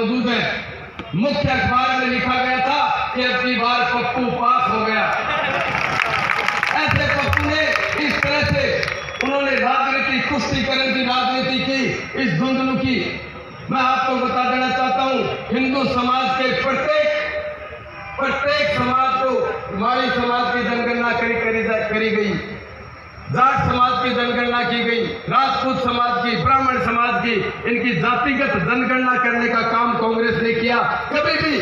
मौजूद हैं। मुख्य अखबार में लिखा गया था कि अब की बार पप्पू पास हो गया। ऐसे पप्पू ने इस तरह से उन्होंने राजनीति, कुश्तीकरण की राजनीति की, इस धुंधलू की। मैं आपको बता देना चाहता हूं, हिंदू समाज के प्रत्येक समाज को, माली समाज की जनगणना करी गई, जाट समाज की जनगणना की गई, राजपूत समाज की, ब्राह्मण समाज की, इनकी जातिगत जनगणना करने का काम कांग्रेस ने किया। कभी भी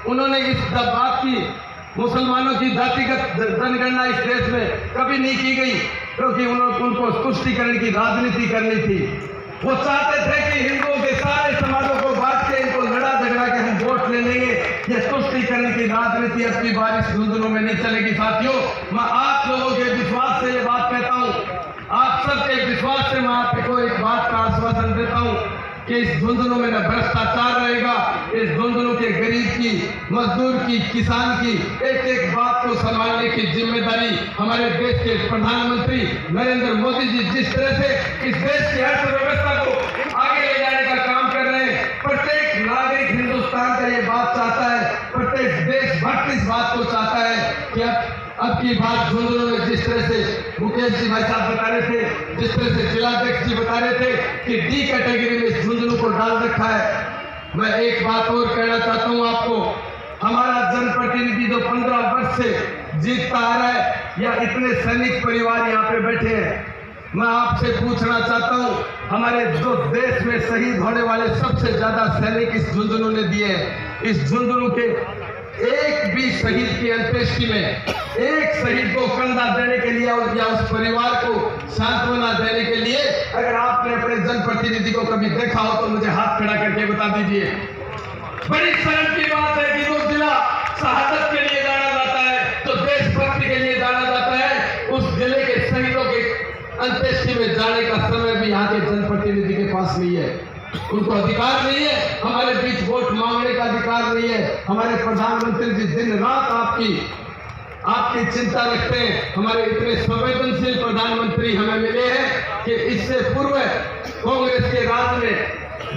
उन्होंने इस बात की, मुसलमानों की जातिगत जनगणना इस देश में कभी नहीं की गई, क्योंकि उनको तुष्टीकरण की राजनीति करनी थी। वो चाहते थे कि हिंदुओं के सारे समाजों को बांट के इनको लड़ा झगड़ा के हम वोट ले लेंगे। ये तुष्टीकरण की राजनीति अब की बारिश धुंधलों में नहीं चलेगी। साथियों, मैं आप लोगों के विश्वास से ये बात कहता हूँ, आप सबके विश्वास से मैं आपको एक बात का आश्वासन देता हूँ कि इस धुंधलों में न भ्रष्टाचार रहेगा। इस धुंधलों के गरीब की, मजदूर की, किसान की एक एक बात को संभालने की जिम्मेदारी हमारे देश के प्रधानमंत्री नरेंद्र मोदी जी जिस तरह से इस देश की अर्थव्यवस्था को आगे ले जाने का काम कर रहे हैं, प्रत्येक नागरिक हिंदुस्तान का ये बात चाहता है, प्रत्येक देशभक्त इस बात को चाहता है कि अब की बात धुंधलों में जिस तरह से मुकेश जी भाई साहब बता रहे थे, जिस तरह से जिलाध्यक्ष जी बता रहे थे कि डी कैटेगरी में इस धुंधलों को डाल रखा है। मैं एक बात और कहना चाहता हूं आपको, हमारा जनप्रतिनिधि जो 15 वर्ष से जीतता आ रहा है, या इतने सैनिक परिवार यहाँ पे बैठे हैं, मैं आपसे पूछना चाहता हूं, हमारे जो देश में शहीद होने वाले सबसे ज्यादा सैनिक इस झुंझुनू ने दिए हैं। इस झुंझुनू के एक भी शहीद की अंत्येष्टि में, एक शहीद को कंधा देने के लिए या उस परिवार को सांत्वना देने के लिए अगर आपने अपने जनप्रतिनिधि को कभी देखा हो तो मुझे हाथ खड़ा करके बता दीजिए। बड़ी शर्म की बात है कि जो जिला शहादत के लिए जाना जाता है, तो देशभक्ति के लिए जाना जाता है, उस जिले के शहीदों के अंत्येष्टि में जाने का समय भी यहाँ के जनप्रतिनिधि के पास नहीं है। उनको अधिकार नहीं है, हमारे बीच वोट मांगने का अधिकार नहीं है। हमारे प्रधानमंत्री जी दिन रात आपकी चिंता रखते हैं। हमारे इतने संवेदनशील प्रधानमंत्री हमें मिले हैं कि इससे पूर्व कांग्रेस के राज में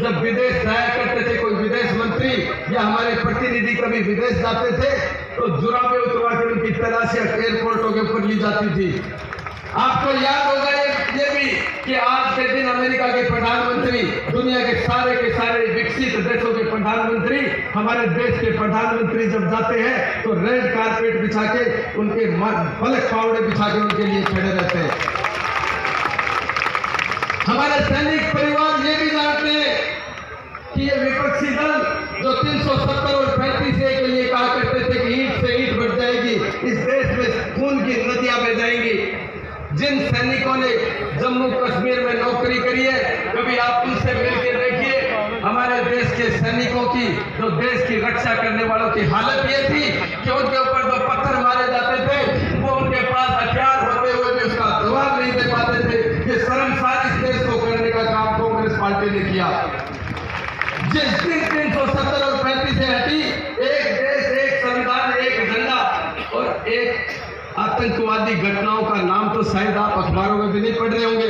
जब विदेश जाया करते थे कोई विदेश मंत्री या हमारे प्रतिनिधि कभी विदेश जाते थे, तो जुराबे उतरवा के उनकी तलाशियां एयरपोर्टों के ऊपर ली जाती थी। आपको याद होगा ये भी कि आज के दिन अमेरिका के प्रधानमंत्री, दुनिया के सारे विकसित देशों के प्रधानमंत्री, हमारे देश के प्रधानमंत्री जब जाते हैं तो रेड कारपेट बिछा के, उनके पलक पावड़े बिछा के उनके लिए खड़े रहते हैं। हमारे सैनिक परिवार ये भी जानते हैं कि ये विपक्षी दल जो 370 और 35A के लिए कहा करते थे कि ईंट से ईंट बढ़ जाएगी, इस देश में खून की नदियां बह जाएंगी। जिन सैनिकों ने जम्मू कश्मीर में नौकरी करी है, कभी आप उनसे मिलकर देखिए हमारे देश के सैनिकों की, जो देश की रक्षा करने वालों की हालत ये थी कि उनके ऊपर जो पत्थर मारे जाते थे, वो उनके पास हथियार होते हुए भी उसका जवाब नहीं दे पाते थे। ये शर्मसार इस देश को करने का काम कांग्रेस पार्टी ने किया। जिस दिन 370 और 35 से हटी, एक देश, एक संविधान, एक झंडा और एक आतंकवादी घटनाओं का नाम तो शायद आप अखबारों में भी नहीं पढ़ रहे होंगे।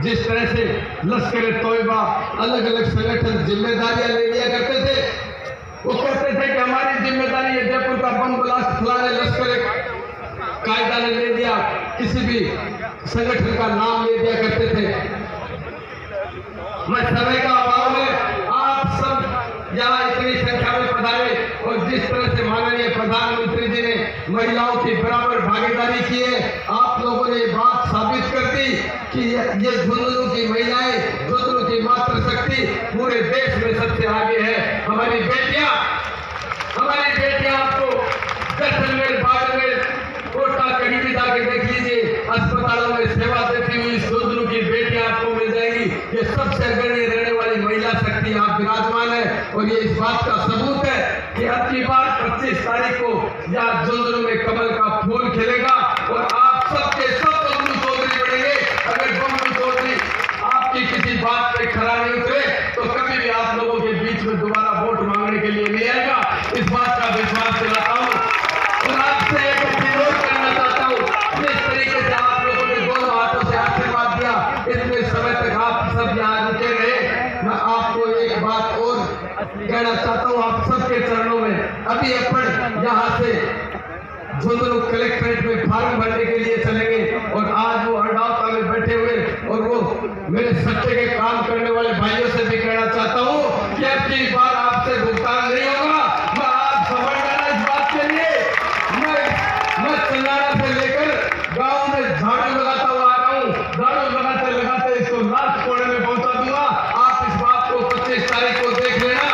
जिस तरह से लश्कर-ए-तोयबा, अलग अलग संगठन जिम्मेदारियां ले लिया करते थे, वो कहते थे कि हमारी जिम्मेदारी है जयपुर का बम ब्लास्ट फलाने लश्कर-ए-कायदा ने ले लिया, किसी भी संगठन का नाम ले दिया करते थे। मैं समय का अभाव है, आप सब यहाँ इतनी संख्या में पधारे और जिस तरह से माननीय प्रधानमंत्री जी ने महिलाओं की बराबर भागीदारी की है, आप लोगों ने ये बात साबित कर दी कि ये झुंझुनू की महिलाएं, झुंझुनू की मातृशक्ति पूरे देश में सबसे आगे है। हमारी बेटियां आपको जैसलमेर, बाड़मेर, कोटा, कहीं भी जाके देख लीजिए, अस्पतालों में सेवा देती हुई झुंझुनू की बेटियां आपको मिल जाएगी। ये सबसे अग्रणी रहने वाली महिला शक्ति आप विराजमान है, और ये इस बात का सबूत है कि अब की बार 25 तारीख को यहाँ झुंझुनू में कमल का फूल खिलेगा और आप सबके सब बबलू चौधरी बनेंगे। अगर बबलू चौधरी आपकी किसी बात पे खरा नहीं उतरे तो कभी भी आप लोगों के बीच में दोबारा वोट मांगने के लिए नहीं आएगा। इस बात का विश्वास दिलाता हूँ और आपसे एक अनुरोध करना चाहता हूँ, जिस तरीके से आप लोगों ने दोनों हाथों से आशीर्वाद दिया, इतने समय तक आप सब यहाँ रुके रहे, मैं आपको एक बात और कहना चाहता हूँ आप सबके चरणों में। अभी अपन यहाँ से झुंझुनू कलेक्ट्रेट में फॉर्म भरने के लिए चलेंगे और आज वो अड्डाता में बैठे हुए और वो मेरे सच्चे के काम करने वाले भाइयों से भी कहना चाहता हूँ कि अब की बार आपसे भुगतान नहीं होगा। मैं आप समझ लेना इस बात के लिए। मैं चंदाना से लेकर गाँव में झाड़ू लगाता हुआ आ रहा हूँ। झाड़ू लगाते लगाते इसको लास्ट कोने में पहुंचा दूंगा। आप इस बात को 25 तारीख को देख लेना।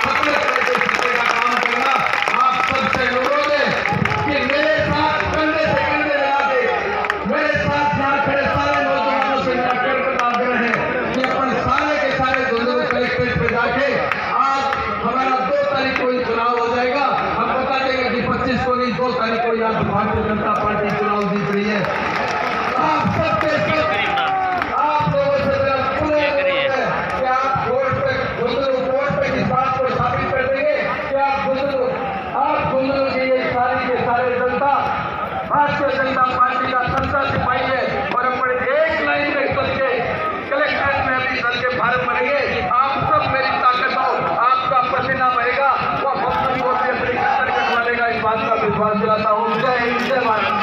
सपने सच्चे का काम करना। आप सबसे अनुरोध है कि मेरे साथ कंधे से कंधे लगा के मेरे साथ यहाँ खड़े सारे नौजवानों से मेरा करकर आग्रह है कि अपन सारे के सारे झुंझुनू कलेक्ट्रेट पे जाके आज हमारा 2 तारीख को ही चुनाव हो जाएगा। हम बता देंगे कि 25 को नहीं 2 तारीख को यहाँ भारतीय जनता पार्टी चुनाव जीत रही है। आप सबके सब आप लोगों से मेरा पूरा अनुरोध है कि आप वोट पे झुंझुनू वोट पे इस बात को साबित कर देंगे कि आप झुंझुनू की ये सारी के सारे जनता भारतीय जनता पार्टी का संता सिपाही है और अपने एक लाइन में चल के कलेक्ट्रेट में अभी चल के भारत बनेंगे। आप सब मेरी ताकत हो, आपका पसीना बहेगा, वो भक्ति को भी अपनी कतर कटवा लेगा। इस बात का विश्वास दिलाता हूँ। जय हिंद, जय भारत।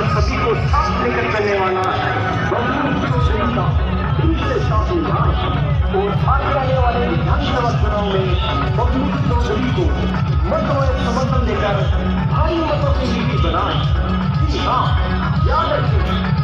सभी को साथ लेकर चलने वाला और आने वाले विधानसभा चुनाव में पब्लिक चौधरी को मतों में समर्थन देकर भारी मतों की नीति बनाए। जी हाँ, याद रखिए।